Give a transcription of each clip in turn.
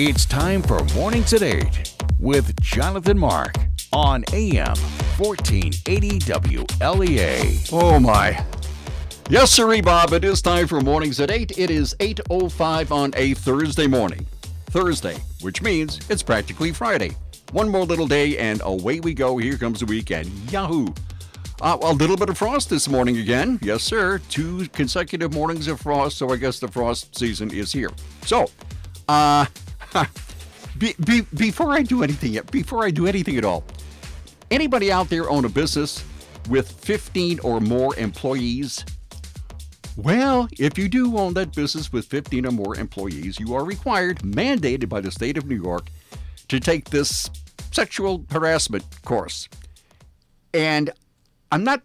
It's time for Mornings at 8 with Jonathan Mark on AM 1480 WLEA. Oh my. Yes, sirree, Bob. It is time for Mornings at 8. It is 8:05 on a Thursday morning. Thursday, which means it's practically Friday. One more little day and away we go. Here comes the weekend. Yahoo! A little bit of frost this morning again. Yes, sir. 2 consecutive mornings of frost, so I guess the frost season is here. So, before I do anything at all, anybody out there own a business with 15 or more employees? Well, if you do own that business with 15 or more employees, you are required, mandated by the state of New York, to take this sexual harassment course. And I'm not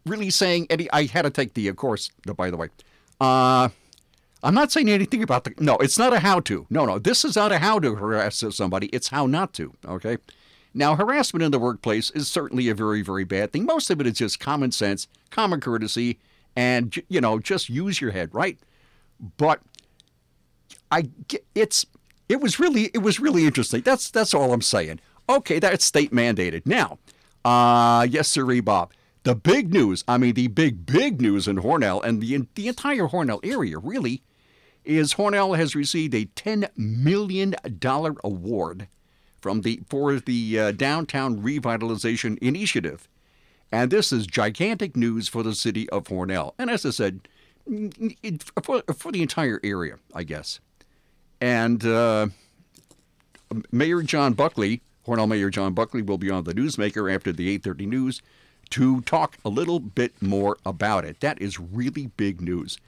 really saying I had to take the course, by the way. I'm not saying anything about no, it's not a how-to. No, this is not a how to harass somebody. It's how not to, okay? Now, harassment in the workplace is certainly a very, very bad thing. Most of it is just common sense, common courtesy, and, just use your head, right? But it was really interesting. That's all I'm saying. Okay, that's state mandated. Now, yes, sirree, Bob. The big news, the big news in Hornell and the entire Hornell area, really, is Hornell has received a $10 million award for the Downtown Revitalization Initiative. And this is gigantic news for the city of Hornell. And as I said, for the entire area, I guess. And Mayor John Buckley, Hornell Mayor John Buckley, will be on the Newsmaker after the 8:30 news to talk a little bit more about it. That is really big news.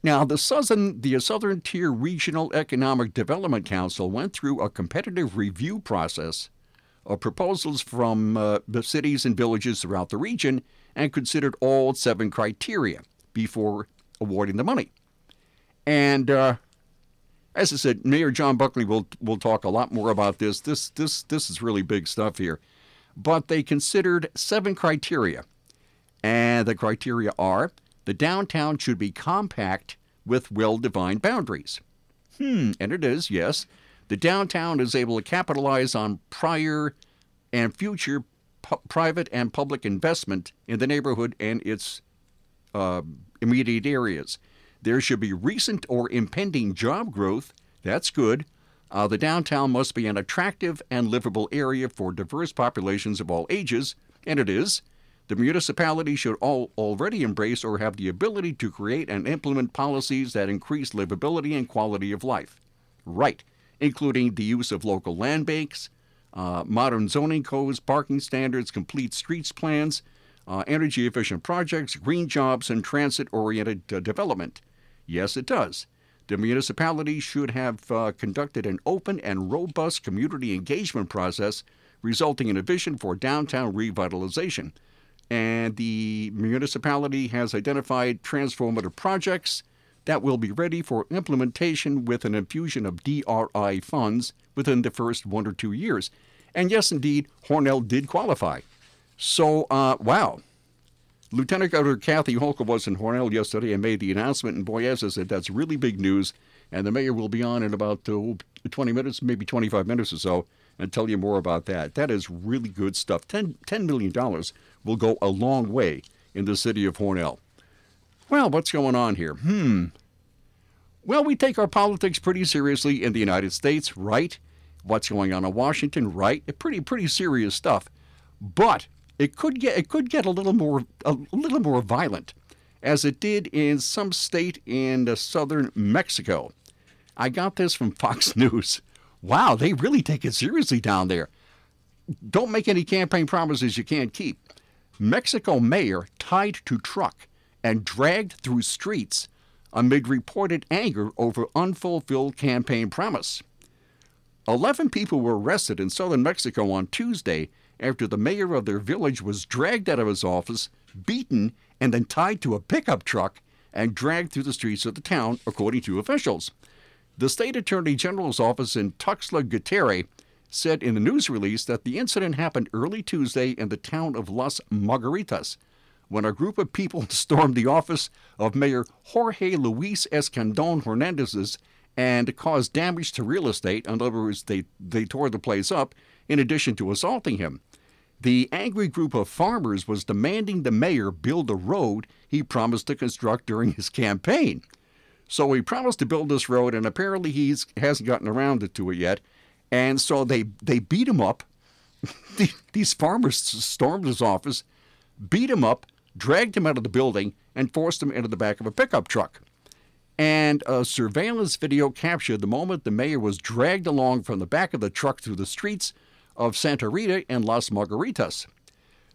Now, the Southern Tier Regional Economic Development Council went through a competitive review process of proposals from the cities and villages throughout the region and considered all 7 criteria before awarding the money. And as I said, Mayor John Buckley will talk a lot more about this. This is really big stuff here. But they considered 7 criteria. And the criteria are: the downtown should be compact with well-defined boundaries. And it is, yes. The downtown is able to capitalize on prior and future private and public investment in the neighborhood and its immediate areas. There should be recent or impending job growth. That's good. The downtown must be an attractive and livable area for diverse populations of all ages, and it is. The municipality should already embrace or have the ability to create and implement policies that increase livability and quality of life. Right, including the use of local land banks, modern zoning codes, parking standards, complete streets plans, energy-efficient projects, green jobs, and transit-oriented development. Yes, it does. The municipality should have conducted an open and robust community engagement process resulting in a vision for downtown revitalization. And the municipality has identified transformative projects that will be ready for implementation with an infusion of DRI funds within the first 1 or 2 years. And yes, indeed, Hornell did qualify. So, wow. Lieutenant Governor Kathy Hochul was in Hornell yesterday and made the announcement. And boy, as I said, that's really big news. And the mayor will be on in about 20 minutes, maybe 25 minutes or so, and tell you more about that. That is really good stuff. $10 million will go a long way in the city of Hornell. Well, what's going on here? Well, we take our politics pretty seriously in the United States, right? What's going on in Washington, right? Pretty serious stuff. But it could get a little more violent, as it did in some state in southern Mexico. I got this from Fox News. Wow, they really take it seriously down there. Don't make any campaign promises you can't keep. Mexico mayor tied to truck and dragged through streets amid reported anger over unfulfilled campaign promise. 11 people were arrested in southern Mexico on Tuesday after the mayor of their village was dragged out of his office, beaten, and then tied to a pickup truck and dragged through the streets of the town, according to officials. The state attorney general's office in Tuxtla Gutiérrez said in a news release that the incident happened early Tuesday in the town of Las Margaritas, when a group of people stormed the office of Mayor Jorge Luis Escandón Hernandez's and caused damage to real estate. In other words, they tore the place up in addition to assaulting him. The angry group of farmers was demanding the mayor build a road he promised to construct during his campaign. So he promised to build this road, and apparently he hasn't gotten around to it yet. And so they beat him up. These farmers stormed his office, beat him up, dragged him out of the building, and forced him into the back of a pickup truck. And a surveillance video captured the moment the mayor was dragged along from the back of the truck through the streets of Santa Rita and Las Margaritas.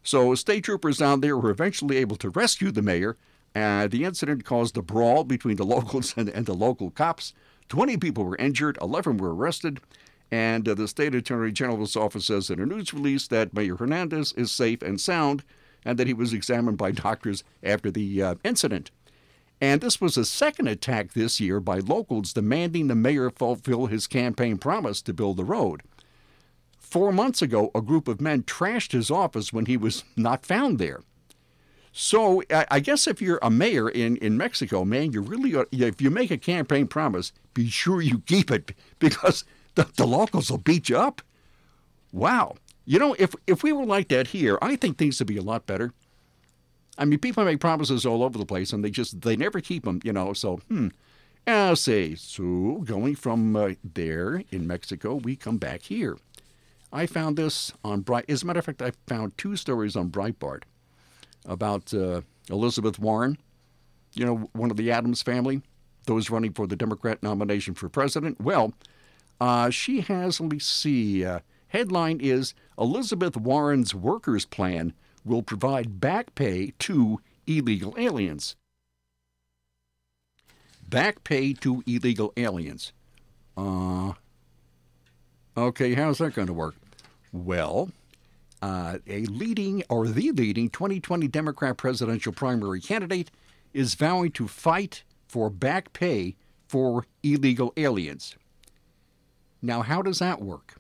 So state troopers down there were eventually able to rescue the mayor. The incident caused a brawl between the locals and the local cops. 20 people were injured, 11 were arrested, and the state attorney general's office says in a news release that Mayor Hernandez is safe and sound and that he was examined by doctors after the incident. And this was a second attack this year by locals demanding the mayor fulfill his campaign promise to build the road. 4 months ago, a group of men trashed his office when he was not found there. So I guess if you're a mayor in Mexico, man, you really ought, if you make a campaign promise, be sure you keep it, because the locals will beat you up. Wow. You know, if we were like that here, I think things would be a lot better. I mean, people make promises all over the place, and they never keep them, you know. So, I'll say, so going from there in Mexico, we come back here. I found this on as a matter of fact, I found 2 stories on Breitbart about Elizabeth Warren, you know, one of the Addams family, those running for the Democrat nomination for president. Well, she has, let me see, headline is Elizabeth Warren's workers' plan will provide back pay to illegal aliens. Back pay to illegal aliens. Okay, how's that going to work? Well, the leading 2020 Democrat presidential primary candidate is vowing to fight for back pay for illegal aliens. Now, how does that work?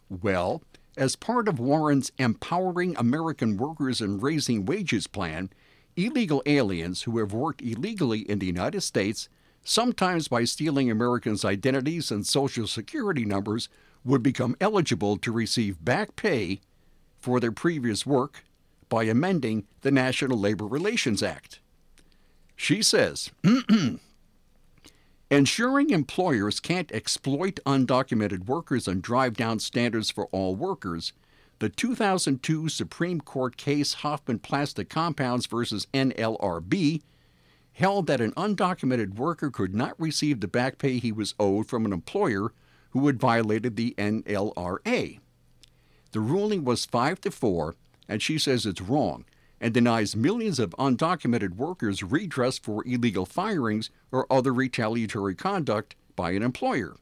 Well, as part of Warren's Empowering American Workers and Raising Wages plan, illegal aliens who have worked illegally in the United States, sometimes by stealing Americans' identities and social security numbers, would become eligible to receive back pay for their previous work by amending the National Labor Relations Act. She says, ensuring employers can't exploit undocumented workers and drive down standards for all workers, the 2002 Supreme Court case Hoffman Plastic Compounds versus NLRB held that an undocumented worker could not receive the back pay he was owed from an employer who had violated the NLRA. The ruling was 5-4, and she says it's wrong and denies millions of undocumented workers redress for illegal firings or other retaliatory conduct by an employer,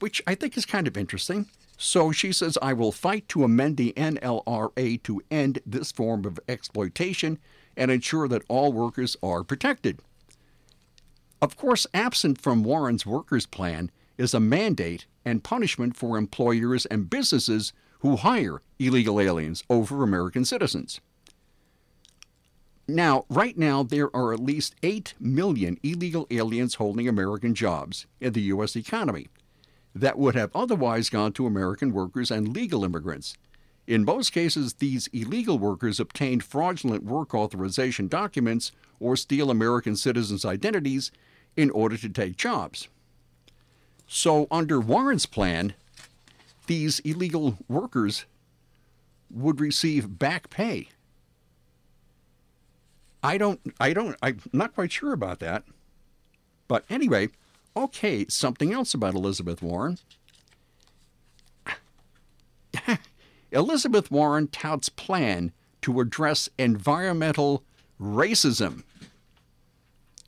which I think is kind of interesting. So she says, I will fight to amend the NLRA to end this form of exploitation and ensure that all workers are protected. Of course, absent from Warren's workers' plan is a mandate and punishment for employers and businesses who hire illegal aliens over American citizens. Now, right now, there are at least 8 million illegal aliens holding American jobs in the U.S. economy that would have otherwise gone to American workers and legal immigrants. In most cases, these illegal workers obtained fraudulent work authorization documents or steal American citizens' identities in order to take jobs. So under Warren's plan, these illegal workers would receive back pay. I'm not quite sure about that. But anyway, okay, something else about Elizabeth Warren. Elizabeth Warren touts plan to address environmental racism.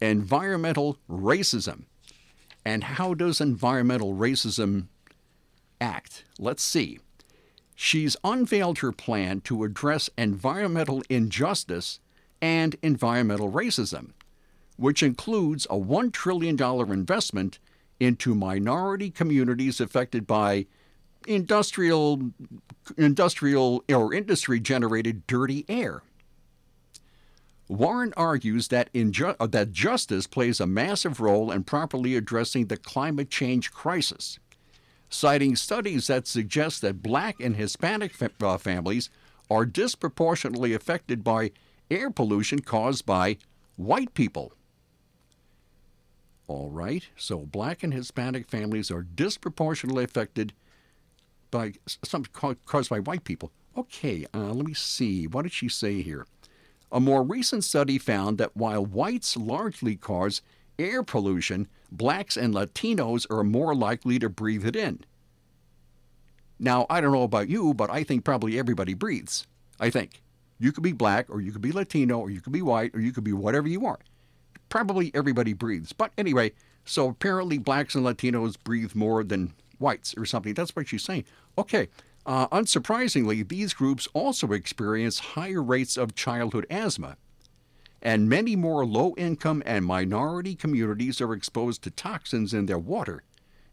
Environmental racism. And how does environmental racism act? Let's see. She's unveiled her plan to address environmental injustice and environmental racism, which includes a $1 trillion investment into minority communities affected by industry-generated dirty air. Warren argues that that justice plays a massive role in properly addressing the climate change crisis, citing studies that suggest that Black and Hispanic families are disproportionately affected by air pollution caused by white people. All right, so Black and Hispanic families are disproportionately affected by something caused by white people. Okay, let me see. What did she say here? A more recent study found that while whites largely cause air pollution, Blacks and Latinos are more likely to breathe it in. Now, I don't know about you, but I think probably everybody breathes. I think. You could be Black, or you could be Latino, or you could be white, or you could be whatever you are. Probably everybody breathes. But anyway, so apparently Blacks and Latinos breathe more than whites or something. That's what she's saying. Okay. Unsurprisingly, these groups also experience higher rates of childhood asthma, and many more low-income and minority communities are exposed to toxins in their water,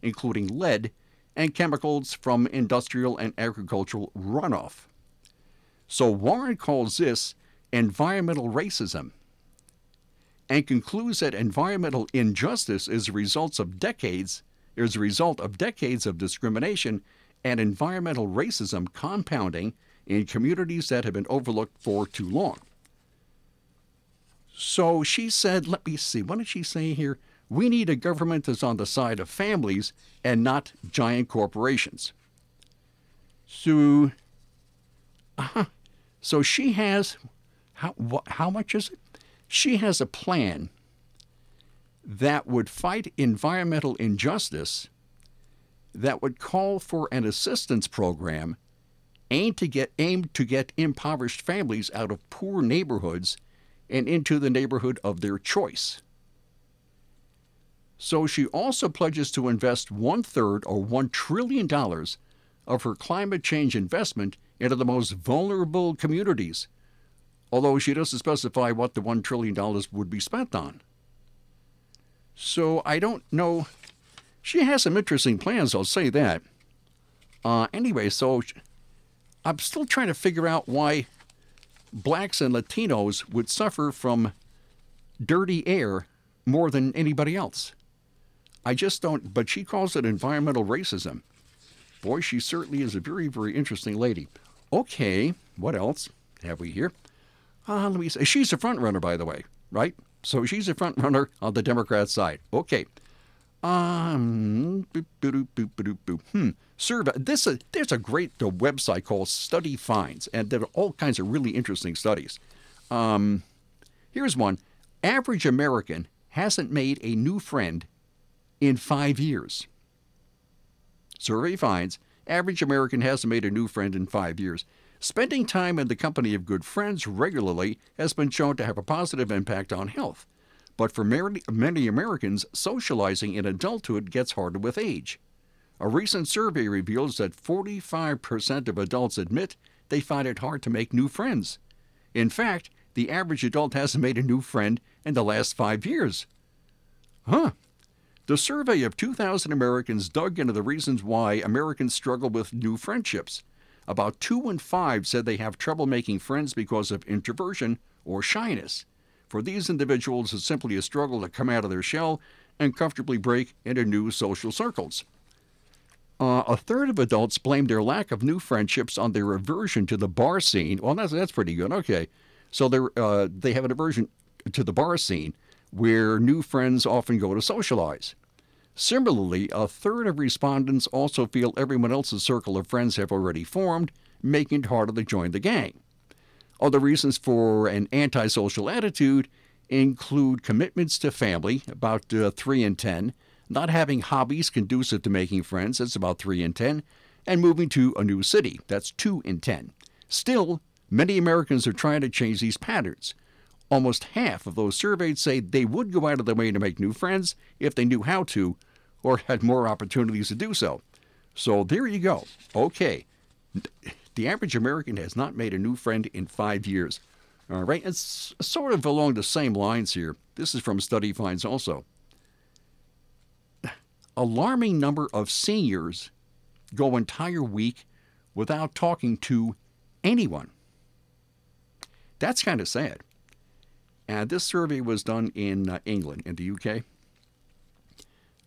including lead and chemicals from industrial and agricultural runoff. So Warren calls this environmental racism and concludes that environmental injustice is a result of decades of discrimination and environmental racism compounding in communities that have been overlooked for too long. So she said, let me see, what did she say here? We need a government that's on the side of families and not giant corporations. So, so she has, how much is it? She has a plan that would fight environmental injustice, that would call for an assistance program aimed to get impoverished families out of poor neighborhoods and into the neighborhood of their choice. So she also pledges to invest 1/3 or $1 trillion of her climate change investment into the most vulnerable communities, although she doesn't specify what the $1 trillion would be spent on. So I don't know. She has some interesting plans, I'll say that. Anyway, so I'm still trying to figure out why Blacks and Latinos would suffer from dirty air more than anybody else. I just don't, but she calls it environmental racism. Boy, she certainly is a very, very interesting lady. Okay, what else have we here? Let me say, she's a front runner, by the way, right? So she's a front runner on the Democrat side. Okay. Survey. There's a great website called Study Finds, and there are all kinds of really interesting studies. Here's one. Average American hasn't made a new friend in 5 years. Survey finds average American hasn't made a new friend in 5 years. Spending time in the company of good friends regularly has been shown to have a positive impact on health. But for many Americans, socializing in adulthood gets harder with age. A recent survey reveals that 45% of adults admit they find it hard to make new friends. In fact, the average adult hasn't made a new friend in the last 5 years. The survey of 2,000 Americans dug into the reasons why Americans struggle with new friendships. About 2 in 5 said they have trouble making friends because of introversion or shyness. For these individuals, it's simply a struggle to come out of their shell and comfortably break into new social circles. A third of adults blame their lack of new friendships on their aversion to the bar scene. Well, that's pretty good. Okay. So they have an aversion to the bar scene, where new friends often go to socialize. Similarly, a third of respondents also feel everyone else's circle of friends have already formed, making it harder to join the gang. Other reasons for an antisocial attitude include commitments to family, about 3 in 10, not having hobbies conducive to making friends, that's about 3 in 10, and moving to a new city, that's 2 in 10. Still, many Americans are trying to change these patterns. Almost half of those surveyed say they would go out of their way to make new friends if they knew how to or had more opportunities to do so. So there you go. Okay. The average American has not made a new friend in 5 years. All right. It's sort of along the same lines here. This is from Study Finds also. Alarming number of seniors go entire week without talking to anyone. That's kind of sad. And this survey was done in England, in the UK.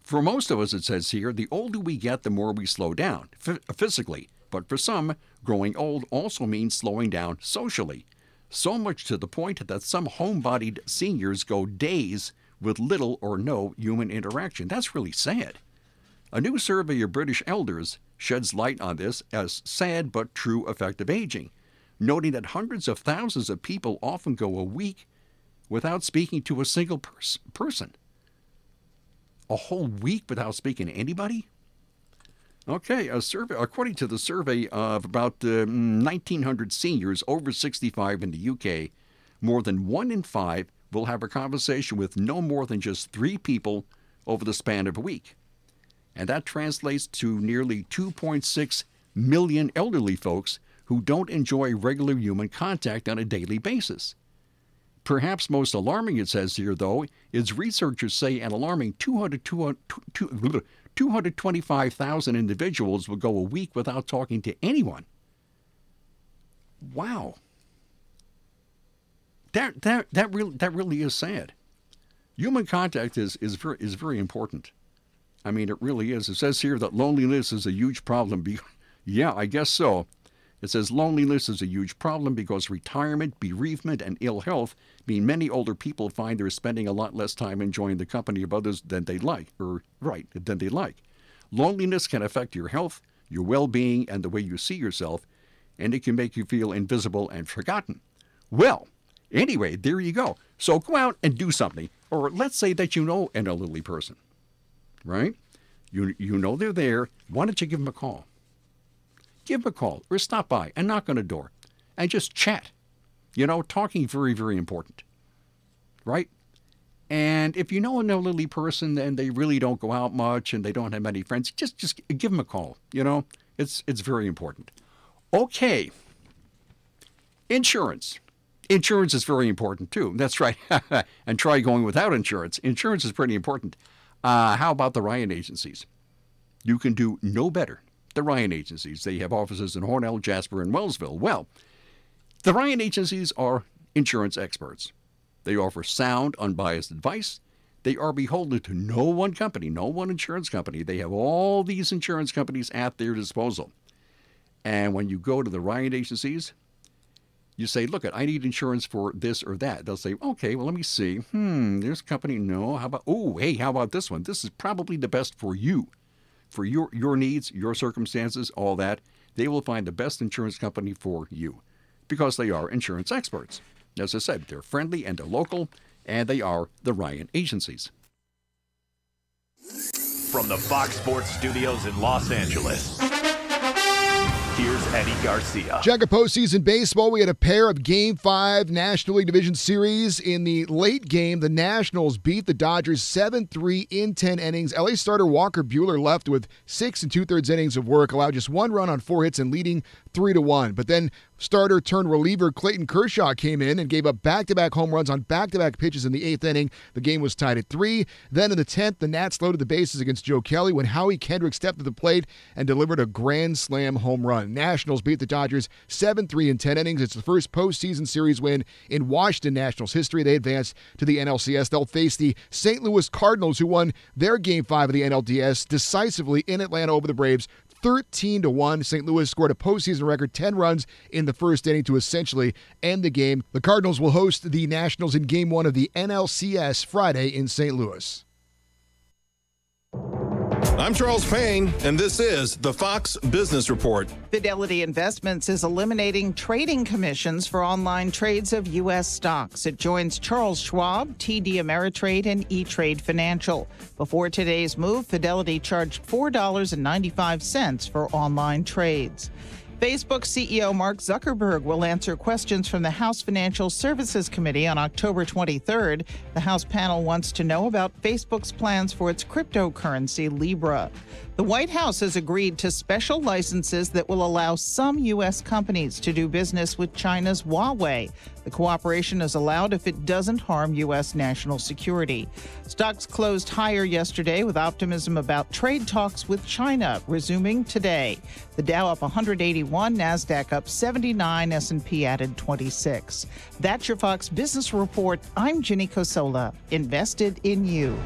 For most of us, it says here, the older we get, the more we slow down physically. But for some, growing old also means slowing down socially. So much to the point that some homebodied seniors go days with little or no human interaction. That's really sad. A new survey of British elders sheds light on this as sad but true effect of aging, noting that hundreds of thousands of people often go a week without speaking to a single person. A whole week without speaking to anybody? Okay, according to the survey of about 1,900 seniors over 65 in the UK, more than 1 in 5 will have a conversation with no more than just 3 people over the span of a week. And that translates to nearly 2.6 million elderly folks who don't enjoy regular human contact on a daily basis. Perhaps most alarming, it says here, though, is researchers say an alarming 225,000 individuals will go a week without talking to anyone. Wow. That really is sad. Human contact is very important. I mean, it really is. It says here that loneliness is a huge problem. Yeah, I guess so. It says loneliness is a huge problem because retirement, bereavement, and ill health mean many older people find they're spending a lot less time enjoying the company of others than they like. Loneliness can affect your health, your well-being, and the way you see yourself, and it can make you feel invisible and forgotten. Well, anyway, there you go. So go out and do something. Or let's say that you know an elderly person, right? You know they're there. Why don't you give them a call? Give them a call or stop by and knock on a door and just chat. You know, talking very, very important, right? And if you know an elderly person and they really don't go out much and they don't have many friends, just give them a call. You know, it's very important. Okay. Insurance. Insurance is very important too. That's right. And try going without insurance. Insurance is pretty important. How about the Ryan agencies? You can do no better. The Ryan agencies. They have offices in Hornell, Jasper, and Wellsville. Well, the Ryan agencies are insurance experts. They offer sound, unbiased advice. They are beholden to no one company, no one insurance company. They have all these insurance companies at their disposal. And when you go to the Ryan agencies, you say, look, I need insurance for this or that. They'll say, okay, well, let me see. There's a company. No. How about this one? This is probably the best for you. For your needs, your circumstances, all that, they will find the best insurance company for you because they are insurance experts. As I said, they're friendly and they're local, and they are the Ryan agencies. From the Fox Sports Studios in Los Angeles, here's Eddie Garcia. Check a postseason baseball. We had a pair of Game 5 National League Division Series. In the late game, the Nationals beat the Dodgers 7-3 in 10 innings. LA starter Walker Buehler left with 6 2/3 innings of work, allowed just 1 run on 4 hits and leading 3-1. But then starter turned reliever Clayton Kershaw came in and gave up back-to-back home runs on back-to-back pitches in the 8th inning. The game was tied at 3. Then in the 10th, the Nats loaded the bases against Joe Kelly when Howie Kendrick stepped to the plate and delivered a grand slam home run. Nationals beat the Dodgers 7-3 in 10 innings. It's the first postseason series win in Washington Nationals history. They advanced to the NLCS. They'll face the St. Louis Cardinals, who won their Game 5 of the NLDS decisively in Atlanta over the Braves 13-1. St. Louis scored a postseason record 10 runs in the first inning to essentially end the game. The Cardinals will host the Nationals in Game 1 of the NLCS Friday in St. Louis. I'm Charles Payne, and this is the Fox Business Report. Fidelity Investments is eliminating trading commissions for online trades of U.S. stocks. It joins Charles Schwab, TD Ameritrade, and E-Trade Financial. Before today's move, Fidelity charged $4.95 for online trades. Facebook CEO Mark Zuckerberg will answer questions from the House Financial Services Committee on October 23rd. The House panel wants to know about Facebook's plans for its cryptocurrency, Libra. The White House has agreed to special licenses that will allow some U.S. companies to do business with China's Huawei. The cooperation is allowed if it doesn't harm U.S. national security. Stocks closed higher yesterday with optimism about trade talks with China resuming today. The Dow up 181, NASDAQ up 79, S&P added 26. That's your Fox Business Report. I'm Ginny Cosola, invested in you.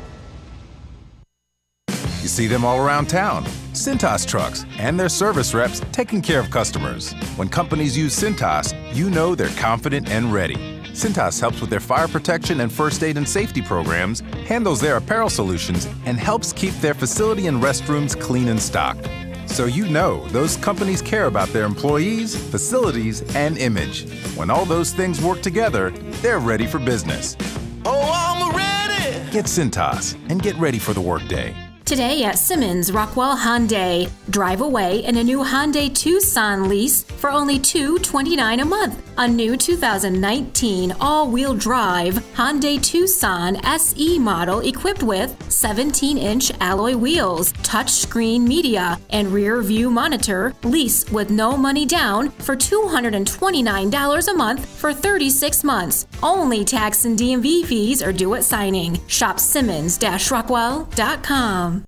You see them all around town. Cintas trucks and their service reps taking care of customers. When companies use Cintas, you know they're confident and ready. Cintas helps with their fire protection and first aid and safety programs, handles their apparel solutions, and helps keep their facility and restrooms clean and stocked. So you know those companies care about their employees, facilities, and image. When all those things work together, they're ready for business. Oh, I'm ready! Get Cintas and get ready for the workday. Today at Simmons Rockwell Hyundai. Drive away in a new Hyundai Tucson lease for only $229 a month. A new 2019 all-wheel drive Hyundai Tucson SE model equipped with 17-inch alloy wheels, touchscreen media, and rear view monitor. Lease with no money down for $229 a month for 36 months. Only tax and DMV fees are due at signing. Shop Simmons-Rockwell.com.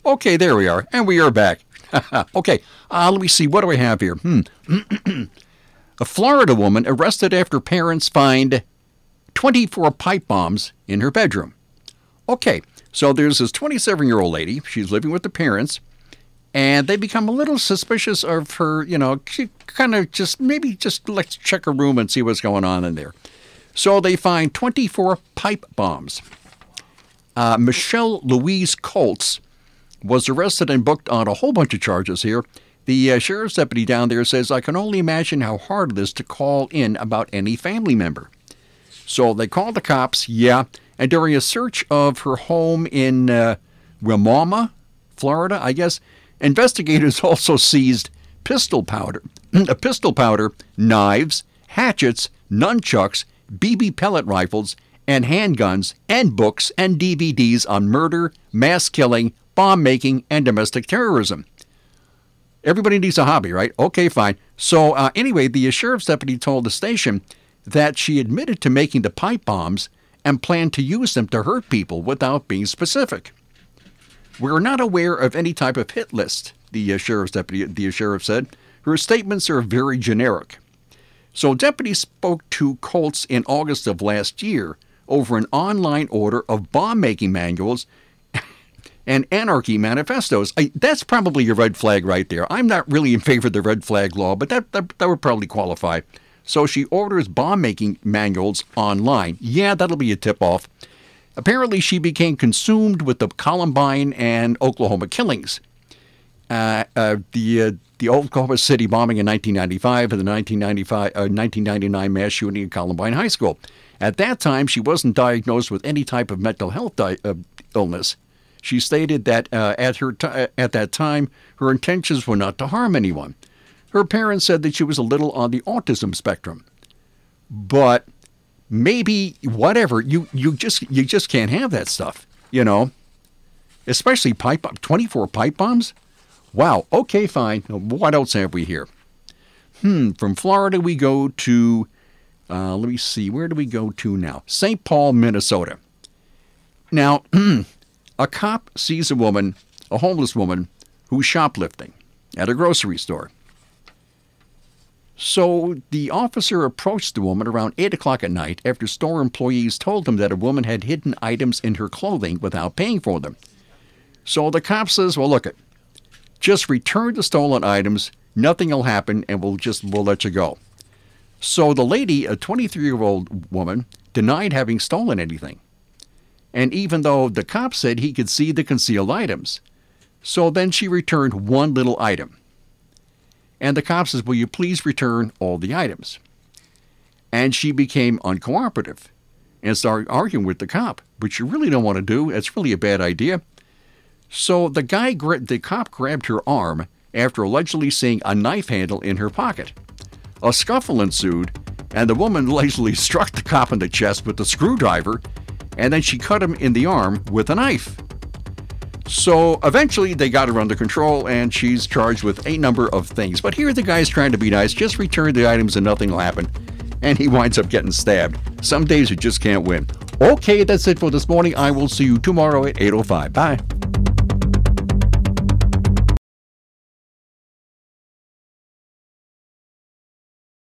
Okay, there we are, and we are back. Okay, let me see. What do I have here? A Florida woman arrested after parents find 24 pipe bombs in her bedroom. Okay, so there's this 27-year-old lady. She's living with the parents, and they become a little suspicious of her, she kind of maybe let's check her room and see what's going on in there. So they find 24 pipe bombs. Michelle Louise Colts was arrested and booked on a whole bunch of charges here. The sheriff's deputy down there says, I can only imagine how hard it is to call in about any family member. So they called the cops, and during a search of her home in Wimauma, Florida, I guess, investigators also seized pistol powder, knives, hatchets, nunchucks, BB pellet rifles, and handguns, and books and DVDs on murder, mass killing, bomb making, and domestic terrorism. Everybody needs a hobby, right? Okay, fine. So anyway, the sheriff's deputy told the station that she admitted to making the pipe bombs and planned to use them to hurt people without being specific. We're not aware of any type of hit list, the sheriff said. Her statements are very generic. So deputies spoke to Colts in August of last year over an online order of bomb-making manuals and anarchy manifestos. That's probably your red flag right there. I'm not really in favor of the red flag law, but that would probably qualify. So she orders bomb-making manuals online. Yeah, that'll be a tip-off. Apparently, she became consumed with the Columbine and Oklahoma killings. The Oklahoma City bombing in 1995 and the 1999 mass shooting at Columbine High School. At that time, she wasn't diagnosed with any type of mental health illness. She stated that at that time, her intentions were not to harm anyone. Her parents said that she was a little on the autism spectrum. But maybe, whatever, you just can't have that stuff, Especially 24 pipe bombs? Wow, okay, fine. What else have we here? From Florida we go to, let me see, where do we go to now? St. Paul, Minnesota. Now, a cop sees a homeless woman, who's shoplifting at a grocery store. So the officer approached the woman around 8 o'clock at night after store employees told him that a woman had hidden items in her clothing without paying for them. So the cop says, well, look, just return the stolen items, nothing will happen, and we'll let you go. So the lady, a 23-year-old woman, denied having stolen anything. And even though the cop said he could see the concealed items. So then she returned one little item. And the cop says, will you please return all the items? And she became uncooperative and started arguing with the cop, which you really don't want to do. It's really a bad idea. So the cop grabbed her arm after allegedly seeing a knife handle in her pocket. A scuffle ensued, and the woman allegedly struck the cop in the chest with a screwdriver, and then she cut him in the arm with a knife. So eventually they got her under control, and she's charged with a number of things. But here the guy's trying to be nice, just return the items and nothing will happen. And he winds up getting stabbed. Some days you just can't win. Okay, that's it for this morning. I will see you tomorrow at 8:05. Bye.